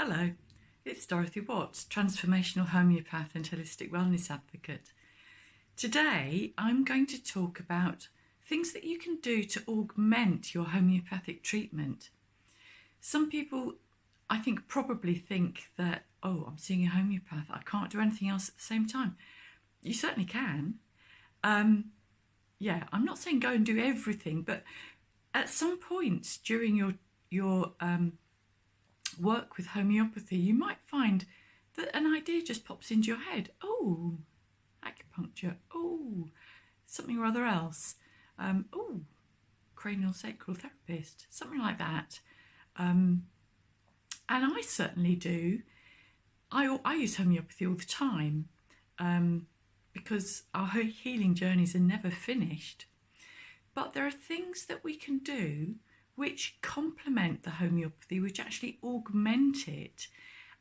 Hello, it's Dorothy Watts, Transformational Homeopath and Holistic Wellness Advocate. Today I'm going to talk about things that you can do to augment your homeopathic treatment. Some people, I think, probably think that, oh, I'm seeing a homeopath, I can't do anything else at the same time. You certainly can. I'm not saying go and do everything, but at some point during your work with homeopathy, you might find that an idea just pops into your head. Oh, acupuncture. Oh, something or other else. Oh, cranial sacral therapist, something like that. And I certainly do. I use homeopathy all the time because our healing journeys are never finished. But there are things that we can do which complement the homeopathy, which actually augment it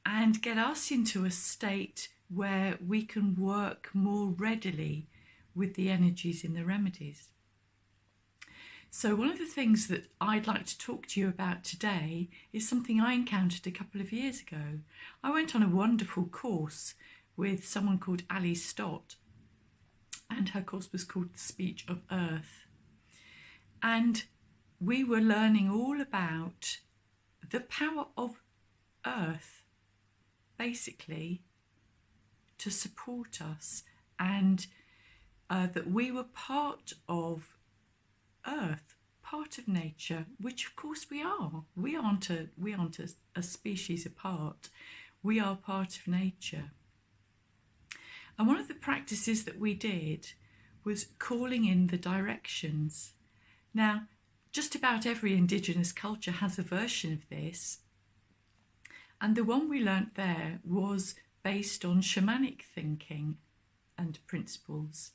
and get us into a state where we can work more readily with the energies in the remedies. So one of the things that I'd like to talk to you about today is something I encountered a couple of years ago. I went on a wonderful course with someone called Ali Stott, and her course was called The Speech of Earth. And we were learning all about the power of Earth, basically, to support us, and that we were part of Earth, part of nature, which of course we are. We aren't a species apart. We are part of nature. And one of the practices that we did was calling in the directions. Now, just about every Indigenous culture has a version of this, and the one we learnt there was based on shamanic thinking and principles.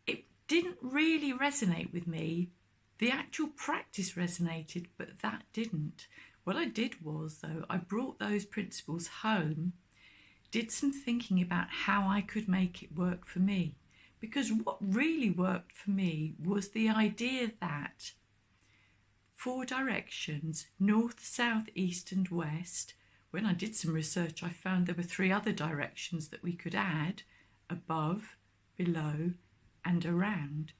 It didn't really resonate with me. The actual practice resonated, but that didn't. What I did was, though, I brought those principles home, did some thinking about how I could make it work for me. Because what really worked for me was the idea that 4 directions, north, south, east and west. When I did some research, I found there were 3 other directions that we could add: above, below and around.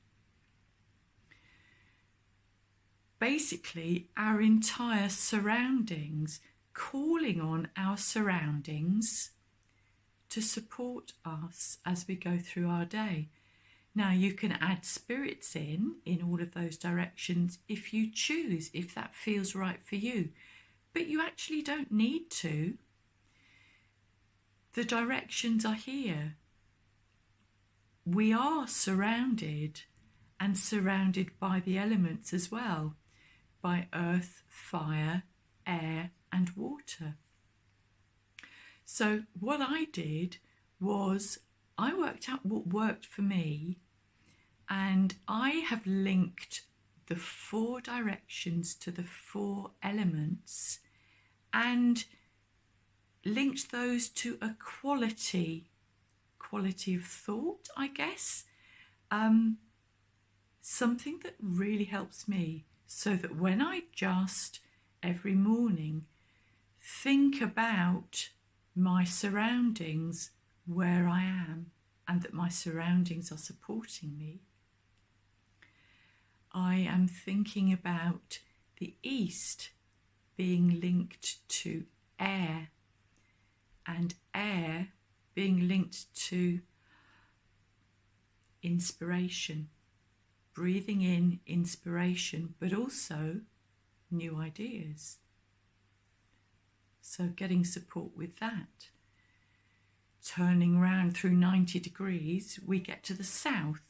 Basically, our entire surroundings, calling on our surroundings to support us as we go through our day. Now, you can add spirits in all of those directions if you choose, if that feels right for you. But you actually don't need to. The directions are here. We are surrounded, and surrounded by the elements as well, by earth, fire, air and water. So what I did was I worked out what worked for me, and I have linked the 4 directions to the 4 elements and linked those to a quality of thought, I guess. Something that really helps me, so that when I just every morning think about my surroundings, where I am, and that my surroundings are supporting me. I am thinking about the east being linked to air, and air being linked to inspiration, breathing in inspiration, but also new ideas. So getting support with that. Turning round through 90 degrees, we get to the south.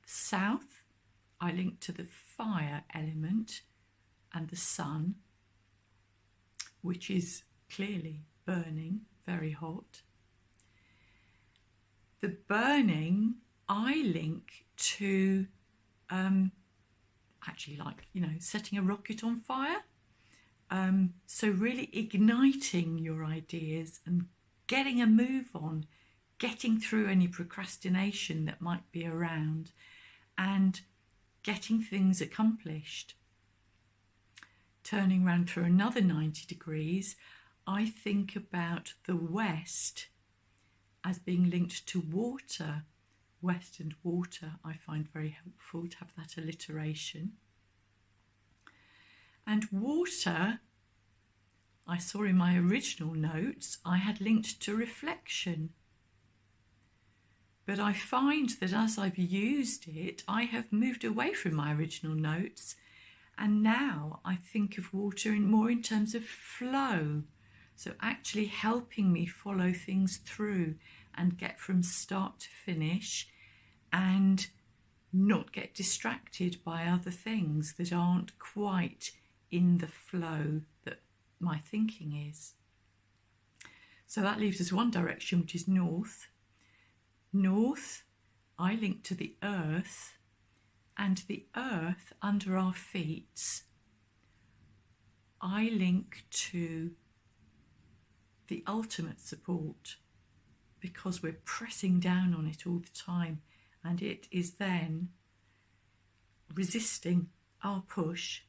The south, I link to the fire element and the sun, which is clearly burning, very hot. The burning, I link to actually, like, setting a rocket on fire. So really igniting your ideas and getting a move on, getting through any procrastination that might be around, and getting things accomplished. Turning around for another 90 degrees, I think about the West as being linked to water. West and water I find very helpful to have that alliteration. And water, I saw in my original notes, I had linked to reflection. But I find that as I've used it, I have moved away from my original notes, and now I think of water more in terms of flow. So actually helping me follow things through and get from start to finish and not get distracted by other things that aren't quite in the flow that my thinking is. So that leaves us one direction, which is north. North, I link to the earth, and the earth under our feet, I link to the ultimate support, because we're pressing down on it all the time, and it is then resisting our push.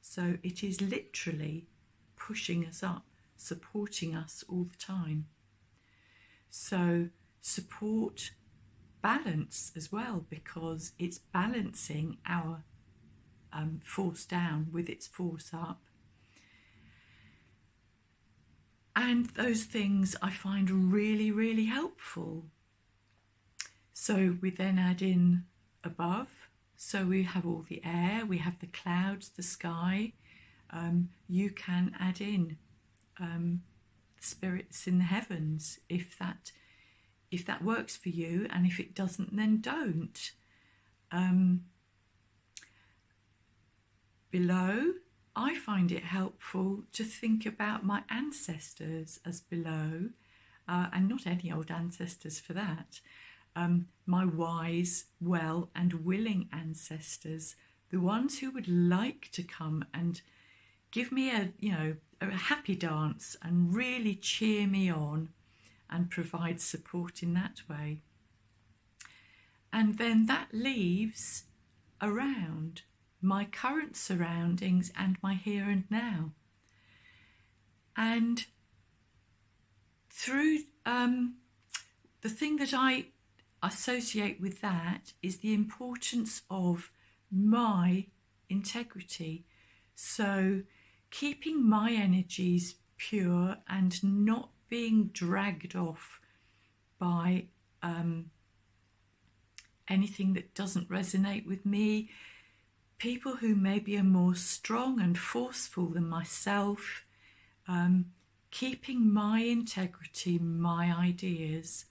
So it is literally pushing us up, supporting us all the time. So support, balance as well, because it's balancing our force down with its force up. And those things I find really, really helpful. So we then add in above. So we have all the air, we have the clouds, the sky. You can add in spirits in the heavens if that works for you, and if it doesn't, then don't. Below, I find it helpful to think about my ancestors as below, and not any old ancestors for that. My wise, well and willing ancestors, the ones who would like to come and give me a happy dance and really cheer me on and provide support in that way. And then that leaves around my current surroundings and my here and now. And through the thing that I associate with that is the importance of my integrity. So keeping my energies pure and not being dragged off by anything that doesn't resonate with me, people who maybe are more strong and forceful than myself, keeping my integrity, my ideas.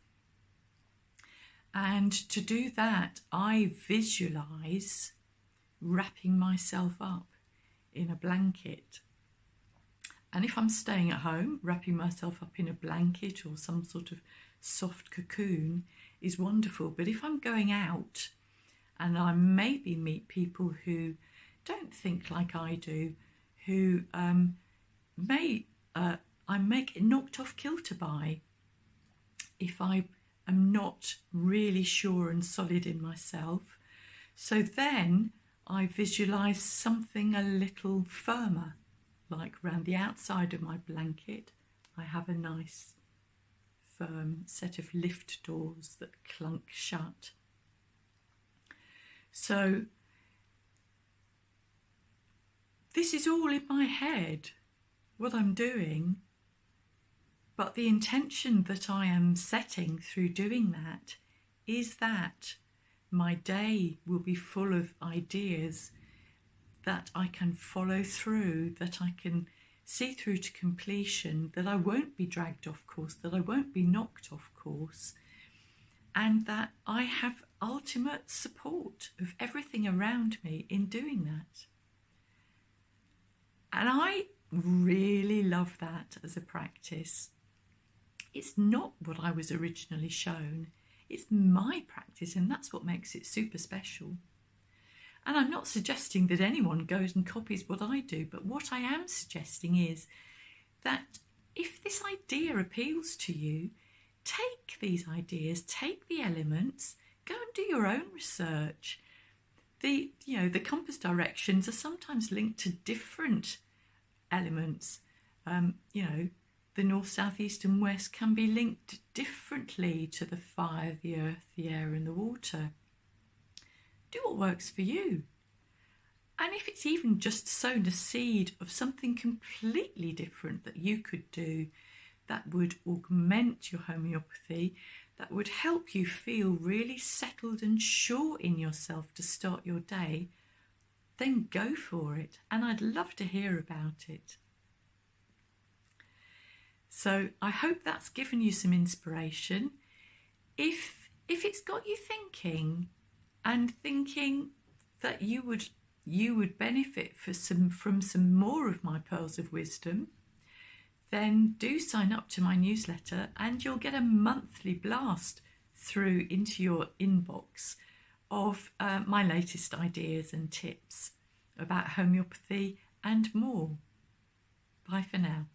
And to do that, I visualise wrapping myself up in a blanket. And if I'm staying at home, wrapping myself up in a blanket or some sort of soft cocoon is wonderful. But if I'm going out and I maybe meet people who don't think like I do, who I may get knocked off kilter by if I am not really sure and solid in myself. So then I visualise something a little firmer, like around the outside of my blanket I have a nice firm set of lift doors that clunk shut. So this is all in my head, what I'm doing, but the intention that I am setting through doing that is that my day will be full of ideas that I can follow through, that I can see through to completion, that I won't be dragged off course, that I won't be knocked off course, and that I have ultimate support of everything around me in doing that. And I really love that as a practice. It's not what I was originally shown. It's my practice, and that's what makes it super special. And I'm not suggesting that anyone goes and copies what I do, but what I am suggesting is that if this idea appeals to you, take these ideas, take the elements, go and do your own research. The compass directions are sometimes linked to different elements. The the north, south, east and west can be linked differently to the fire, the earth, the air and the water. Do what works for you. And if it's even just sown a seed of something completely different that you could do that would augment your homeopathy, that would help you feel really settled and sure in yourself to start your day, then go for it. And I'd love to hear about it. So I hope that's given you some inspiration. If it's got you thinking that you would benefit from some more of my pearls of wisdom, then do sign up to my newsletter and you'll get a monthly blast through into your inbox of my latest ideas and tips about homeopathy and more. Bye for now.